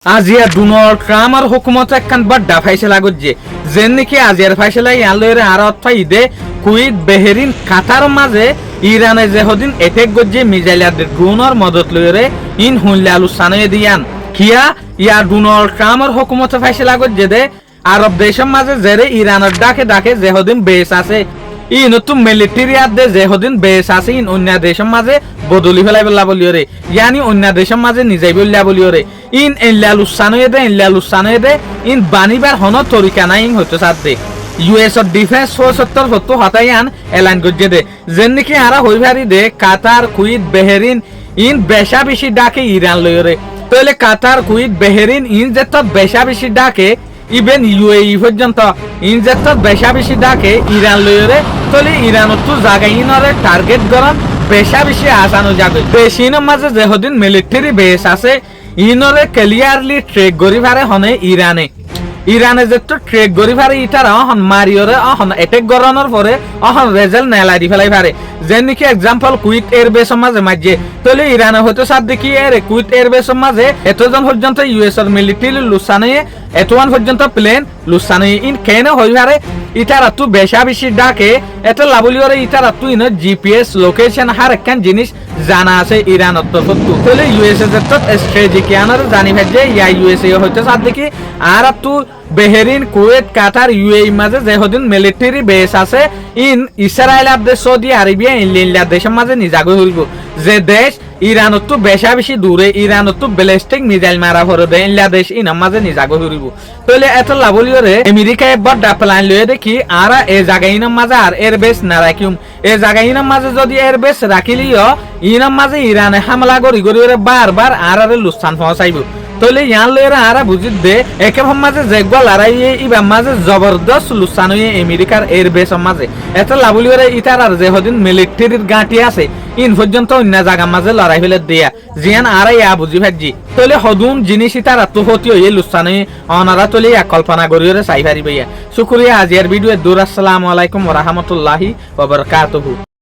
আজিয়া Donald ট্রাম্পৰ হুকুমত একখান বড় ফাইসলা গজ্জে যেন নাকি আজিয়ার ফাইসলা ইয়ান লইরে আরত ফাইদে কুইত বেহেরিন কাতার মাঝে ইরানে যে হদিন এটেক গজ্জে মিজাইলাদের ড্রোনর মদত লইরে ইন হুনলে আলোচনা দিয়ান কিয়া ইয়া ডোনাল্ড ট্রাম্পর হুকুমতে ফাইসলা গজ্জে দে আরব দেশের মাঝে জেরে ইরানের ডাকে ডাকে যে হদিন বেস আছে ইন তো মিলিটারি আদে যে হদিন বেস আছে ইন অন্য দেশের মাঝে বদলি ফেলাই বললা বলিওরে ইয়ানি অন্য দেশের মাঝে নিজেই বললা বলিওরে ইন এল্লালুসানো দে ইন বানিবার হন তরিকা নাই হইতো সাথে ইউএস ডিফেন্স ফোর্স হতো হতাইয়ান এলান গজ্জে দে যেন নাকি আরা হইভারি দে কাতার কুইত বেহেরিন ইন বেশা বেশি ডাকে ইরান লইরে তাহলে কাতার কুইত বেহেরিন ইন যে তো বেশা বেশি ডাকে ইভেন ইউএই পর্যন্ত ইন যে তো বেশা বেশি ডাকে ইরান লইরে তাহলে ইরানত তো জায়গা ইনরে টার্গেট গরম বেশা বেশি আসানো যাবে বেশিনের মাঝে যে হদিন মিলিটারি বেস আছে ইনরে ক্লিয়ারলি ট্রেক গরিভারে হনে ইরানে যে তো ট্রেক গরিভারে ইটার অহন মারিওরে অহন এটেক গরানোর পরে অহন রেজাল্ট নেলা দি ফেলাই পারে যেন নাকি এক্সাম্পল কুইট এয়ারবেসের মাঝে মাঝে তাহলে ইরানে হয়তো সাথ দেখি এর কুইট এয়ারবেসের মাঝে এতজন পর্যন্ত ইউএস এর মিলিটারি লুসানে এতওয়ান পর্যন্ত প্লেন লুসানে ইন কেন হই পারে ইটার তো বেশা বেশি ডাকে এত লাবলিওরে ইটার তো ইন জিপিএস লোকেশন হার একখান জিনিস জানা আছে ইরানত তো তাহলে ইউএসএ যে তো স্ট্র্যাটেজিক ইয়ানার জানি ভাজে ইয়া ইউএসএ হয়তো সাথ দেখি আর তো বেহেরিন কুয়েত কাতার ইউএই মাঝে যে হদিন মিলিটারি বেস আছে in Israel আবদে Saudi Arabia inland দেশের মাঝে নিজাগো হইব যে দেশ ইরানত তো বেশা বেশি দূরে ইরানত তো ব্যালিস্টিক মিসাইল মারা ভরে দেয় ইনল্যান্ড দেশ ইনার মাঝে নিজাগো হইব তাহলে এত লাভলিওরে আমেরিকায় বড় প্ল্যান লয়ে দেখি আর এই জায়গা ইনার মাঝে আর এর বেস না রাখিম এই জায়গা ইনার মাঝে যদি এর বেস রাখিলিও ইনার মাঝে ইরানে হামলা করি বারবার আর লুসান পৌঁছাইব তাহলে ইয়ান লইরা আরা বুঝিত দে একে মাঝে যেগুলো লড়াই ইবার মাঝে জবরদস্ত লুসান হয়ে আমেরিকার এয়ারবেসের মাঝে এত লাভলিওরে ইটার আর যে হদিন মিলিটারির গাঁটি আছে ইন পর্যন্ত অন্য জায়গার মাঝে লড়াই ফেলে দিয়া জিয়ান আর ইয়া বুঝি ভাজি তাহলে হদুন জিনিস ইটার তো হতি হয়ে লুসান হয়ে অনারা তলে এক কল্পনা করিওরে চাই পারি ভাইয়া শুক্রিয়া আজিয়ার ভিডিও দূর আসসালামু আলাইকুম ওয়া রাহমাতুল্লাহি ওয়া বারাকাতুহু।